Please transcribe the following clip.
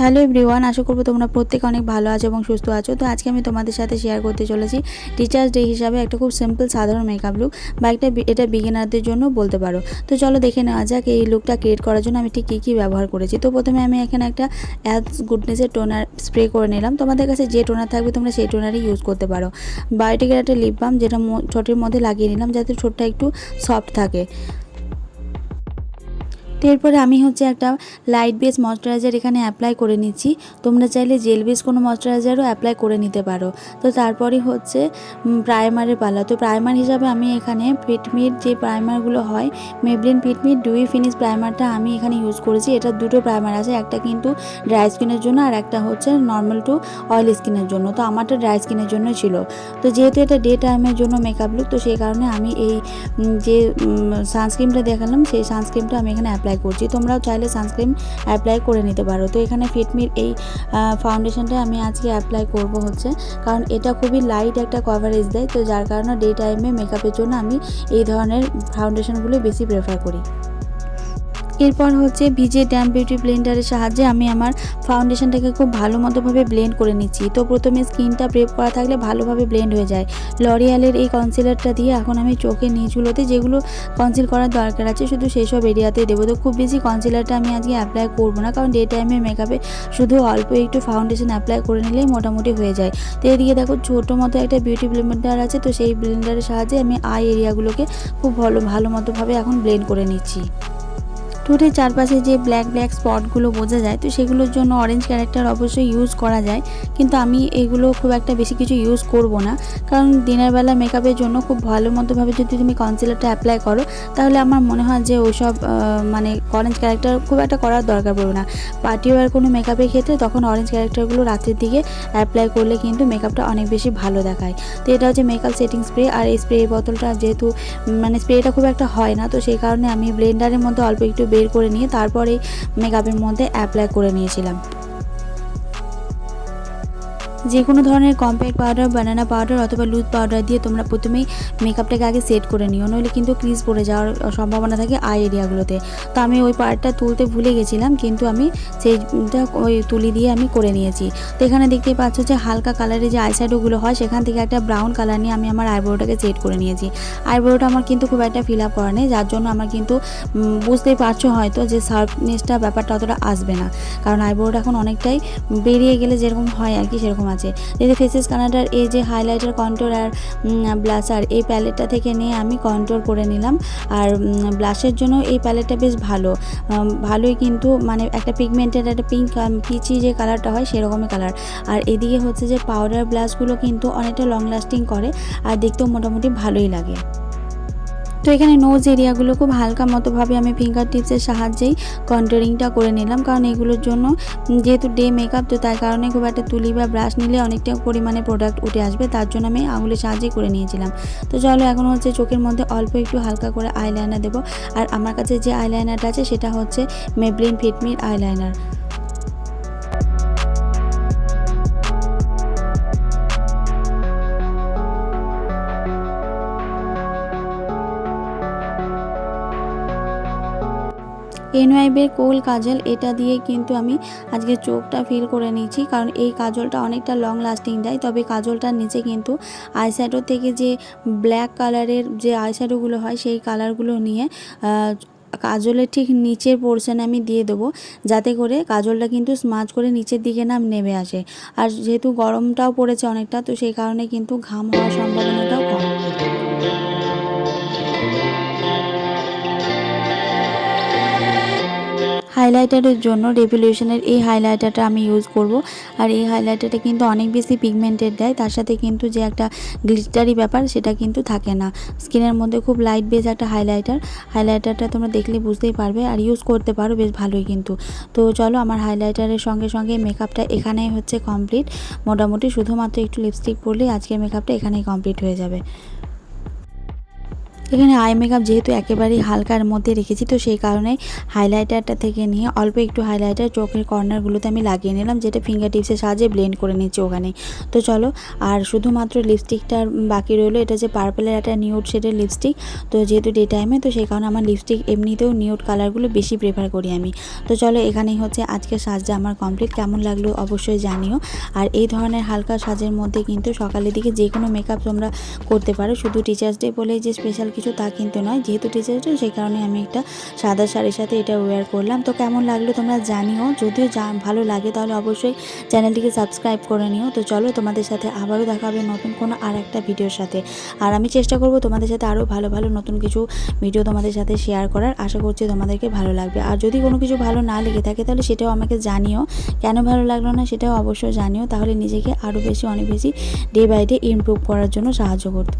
Hello everyone, আশা করব তোমরা প্রত্যেকে অনেক ভালো আছো এবং সুস্থ আছো। তো আজকে আমি তোমাদের সাথে শেয়ার করতে চলেছি টিচার্স ডে হিসাবে একটা খুব সিম্পল সাধারণ মেকআপ লুক বা এটা বিগিনারদের জন্য বলতে পারো। তো চলো দেখে নেওয়া যাক এই লুকটা ক্রিয়েট করার জন্য আমি ঠিক কী কী ব্যবহার করেছি। তো প্রথমে আমি এখানে একটা অ্যাপস গুডনেসের টোনার স্প্রে করে নিলাম। তোমাদের কাছে যে টোনার থাকবে তোমরা সেই টোনারই ইউজ করতে পারো। বায়োটিকের একটা লিপ বাম যেটা ঠোঁটের মধ্যে লাগিয়ে নিলাম যাতে ঠোঁটটা একটু সফট থাকে। তো এরপরে আমি একটা লাইট বেস ময়শ্চারাইজার এখানে অ্যাপ্লাই করে নিচ্ছি। তোমরা চাইলে জেল বেস কোনো ময়শ্চারাইজারও অ্যাপ্লাই করে নিতে পারো। তো তারপরে প্রাইমারের পালা। তো প্রাইমার হিসাবে আমি এখানে ফিটমির যে প্রাইমারগুলো হয়, মেবলিন ফিটমির ডিউই ফিনিশ প্রাইমারটা আমি এখানে ইউজ করেছি। এটা দুটো প্রাইমার আছে, একটা কিন্তু ড্রাই স্কিনের জন্য আর একটা নর্মাল টু অয়েল স্কিনের জন্য। তো আমারটা ড্রাই স্কিনের জন্য ছিল। তো যেহেতু এটা ডে টাইমের জন্য মেকআপ লুক, তো সেই কারণে আমি এই যে সানস্ক্রিনটা দেখালাম সেই সানস্ক্রিনটা আমি এখানে অ্যাপ্লাই করছি। তোমরাও চাইলে সানস্ক্রিন অ্যাপ্লাই করে নিতে পারো। তো এখানে ফিটমির এই ফাউন্ডেশনটা আমি আজকে অ্যাপ্লাই করব কারণ এটা খুবই লাইট একটা কভারেজ দেয়। তো যার কারণে ডে টাইমে মেকআপের জন্য আমি এই ধরনের ফাউন্ডেশনগুলো বেশি প্রেফার করি। এরপর ভিজে ড্যাম বিউটি ব্লেন্ডারের সাহায্যে আমি আমার ফাউন্ডেশনটাকে খুব ভালো মতোভাবে ব্লেন্ড করে নিচ্ছি। তো প্রথমে স্কিনটা প্রেপ করা থাকলে ভালোভাবে ব্লেন্ড হয়ে যায়। লরিয়ালের এই কনসিলারটা দিয়ে এখন আমি চোখের নিচগুলোতে যেগুলো কনসিল করার দরকার আছে শুধু সেই সব এরিয়াতেই দেবো। তো খুব বেশি কনসিলারটা আমি আজকে অ্যাপ্লাই করবো না, কারণ ডে টাইমে মেকআপে শুধু অল্প একটু ফাউন্ডেশন অ্যাপ্লাই করে নিলেই মোটামুটি হয়ে যায়। তো এদিকে দেখো ছোটো মতো একটা বিউটি ব্লেন্ডার আছে, তো সেই ব্লেন্ডারের সাহায্যে আমি আই এরিয়াগুলোকে খুব ভালো মতোভাবে এখন ব্লেন্ড করে নিচ্ছি। ঠোঁটের চারপাশে যে ব্ল্যাক স্পটগুলো বোঝা যায়, তো সেগুলোর জন্য অরেঞ্জ ক্যারেক্টার অবশ্যই ইউজ করা যায়, কিন্তু আমি এগুলো খুব একটা বেশি কিছু ইউজ করব না, কারণ দিনের বেলা মেকআপের জন্য খুব ভালো মতোভাবে যদি তুমি কনসিলারটা অ্যাপ্লাই করো তাহলে আমার মনে হয় যে ওইসব অরেঞ্জ ক্যারেক্টার খুব একটা করার দরকার পড়বে না। পার্টি ওয়ার কোনো মেকআপের ক্ষেত্রে তখন অরেঞ্জ ক্যারেক্টারগুলো রাতের দিকে অ্যাপ্লাই করলে কিন্তু মেকআপটা অনেক বেশি ভালো দেখায়। তো এটা মেকআপ সেটিং স্প্রে, আর এই স্প্রে বোতলটা যেহেতু স্প্রেটা খুব একটা হয় না, তো সেই কারণে আমি ব্লেন্ডারের মধ্যে অল্প একটু বের করে নিয়ে তারপরে মেকআপের মধ্যে অ্যাপ্লাই করে নিয়েছিলাম। যে কোনো ধরনের কম্প্যাক্ট পাউডার, বানানা পাউডার অথবা লুজ পাউডার দিয়ে তোমরা প্রথমেই মেকআপটাকে আগে সেট করে নিও, নইলে কিন্তু ক্রিজ পড়ে যাওয়ার সম্ভাবনা থাকে আই এরিয়াগুলোতে। তো আমি ওই পার্টটা তুলতে ভুলে গেছিলাম, কিন্তু আমি সেইটা ওই তুলি দিয়ে আমি করে নিয়েছি। তো এখানে দেখতেই পাচ্ছ যে হালকা কালারের যে আইশ্যাডোগুলো হয় সেখান থেকে একটা ব্রাউন কালার নিয়ে আমি আমার আইব্রোটাকে সেট করে নিয়েছি। আইব্রোটা আমার কিন্তু খুব একটা ফিল আপ করা নেই, যার জন্য আমার কিন্তু বুঝতেই পারছো হয়তো যে শার্পনেসটা ব্যাপারটা অতটা আসবে না, কারণ আইব্রোটা এখন অনেকটাই বেরিয়ে গেলে যেরকম হয় আর কি সেরকম আছে। এই যে ফেসেস কানাডার এই যে হাইলাইটার, কন্ট্রোর আর ব্লাশার এই প্যালেটটা থেকে নিয়ে আমি কন্ট্রোর করে নিলাম। আর ব্লাশের জন্য এই প্যালেটটা বেশ ভালোই, কিন্তু একটা পিগমেন্টেড একটা পিঙ্ক পিচি যে কালারটা হয় সেরকমই কালার। আর এদিকে যে পাউডার ব্লাশগুলো কিন্তু অনেকটা লং লাস্টিং করে আর দেখতেও মোটামুটি ভালোই লাগে। তো এখানে নোজ এরিয়াগুলো খুব হালকা মতোভাবে আমি ফিঙ্গার টিপসের সাহায্যেই কন্ট্রোরিংটা করে নিলাম, কারণ এগুলোর জন্য যেহেতু ডে মেকআপ, তো তার কারণে খুব একটা তুলি বা ব্রাশ নিলে অনেকটা পরিমাণে প্রোডাক্ট উঠে আসবে, তার জন্য আমি আঙুলের সাহায্যেই করে নিয়েছিলাম। তো চলো এখন চোখের মধ্যে অল্প একটু হালকা করে আইলাইনার দেবো। আর আমার কাছে যে আইলাইনারটা আছে সেটা মেবলিন ফিটমির আইলাইনার। এনওয়াইবের কোল কাজল, এটা দিয়ে কিন্তু আমি আজকে চোখটা ফিল করে নিচ্ছি, কারণ এই কাজলটা অনেকটা লং লাস্টিং দেয়। তবে কাজলটার নিচে কিন্তু আইশ্যাডো থেকে যে ব্ল্যাক কালারের যে আইশ্যাডোগুলো হয় সেই কালারগুলো নিয়ে কাজলের ঠিক নিচের পোর্শনে আমি দিয়ে দেবো, যাতে করে কাজলটা কিন্তু স্মাচ করে নিচের দিকে না নেমে আসে। আর যেহেতু গরমটাও পড়েছে অনেকটা, তো সেই কারণে কিন্তু ঘাম হওয়ার সম্ভাবনাটাও কম। হাইলাইটারের জন্য রেভলিউশনের এই হাইলাইটারটা আমি ইউজ করব। আর এই হাইলাইটারটা কিন্তু অনেক বেশি পিগমেন্টেড দেয়, তার সাথে কিন্তু যে একটা গ্লিটারি ব্যাপার সেটা কিন্তু থাকে না। স্কিনের মধ্যে খুব লাইট বেস একটা হাইলাইটারটা তোমরা দেখলে বুঝতেই পারবে, আর ইউজ করতে পারো বেশ ভালোই কিন্তু। তো চলো আমার হাইলাইটারের সঙ্গে সঙ্গে মেকআপটা এখানেই কমপ্লিট। মোটামুটি শুধুমাত্র একটু লিপস্টিক পরলেই আজকের মেকআপটা এখানেই কমপ্লিট হয়ে যাবে। এখানে আই মেকআপ যেহেতু একেবারেই হালকার মধ্যে রেখেছি, তো সেই কারণে হাইলাইটারটা থেকে নিয়ে অল্প একটু হাইলাইটার চোখের কর্নারগুলোতে আমি লাগিয়ে নিলাম, যেটা ফিঙ্গার টিপসের সাহায্যে ব্লেন্ড করে নিচ্ছি ওখানে। তো চলো, আর শুধুমাত্র লিপস্টিকটা বাকি রইলো। এটা যে পার্পলের একটা নিউড শেডের লিপস্টিক, তো যেহেতু ডে টাইমে, তো সেই কারণে আমার লিপস্টিক এমনিতেও নিউড কালারগুলো বেশি প্রেফার করি আমি। তো চলো, এখানেই হচ্ছে আজকের সাজটা আমার কমপ্লিট। কেমন লাগলো অবশ্যই জানিও। আর এই ধরনের হালকা সাজের মধ্যে কিন্তু সকালের দিকে যে কোনো মেকআপ তোমরা করতে পারো, শুধু টিচার্স ডে বলেই যে স্পেশাল কিছু তা কিন্তু নয়। যেহেতু টিচার্স ডে, সেই কারণে আমি একটা সাদা শাড়ির সাথে এটা ওয়্যার করলাম। তো কেমন লাগলো তোমরা জানিও। যদিও ভালো লাগে তাহলে অবশ্যই চ্যানেলটিকে সাবস্ক্রাইব করে নিও। তো চলো, তোমাদের সাথে আবারও দেখা হবে নতুন কোনো আর একটা ভিডিওর সাথে। আর আমি চেষ্টা করব তোমাদের সাথে আরও ভালো ভালো নতুন কিছু ভিডিও তোমাদের সাথে শেয়ার করার। আশা করছি তোমাদেরকে ভালো লাগবে। আর যদি কোনো কিছু ভালো না লেগে থাকে তাহলে সেটাও আমাকে জানিও, কেন ভালো লাগলো না সেটাও অবশ্যই জানিও। তাহলে নিজেকে আরও বেশি, অনেক বেশি ডে বাই ডে ইমপ্রুভ করার জন্য সাহায্য করবে।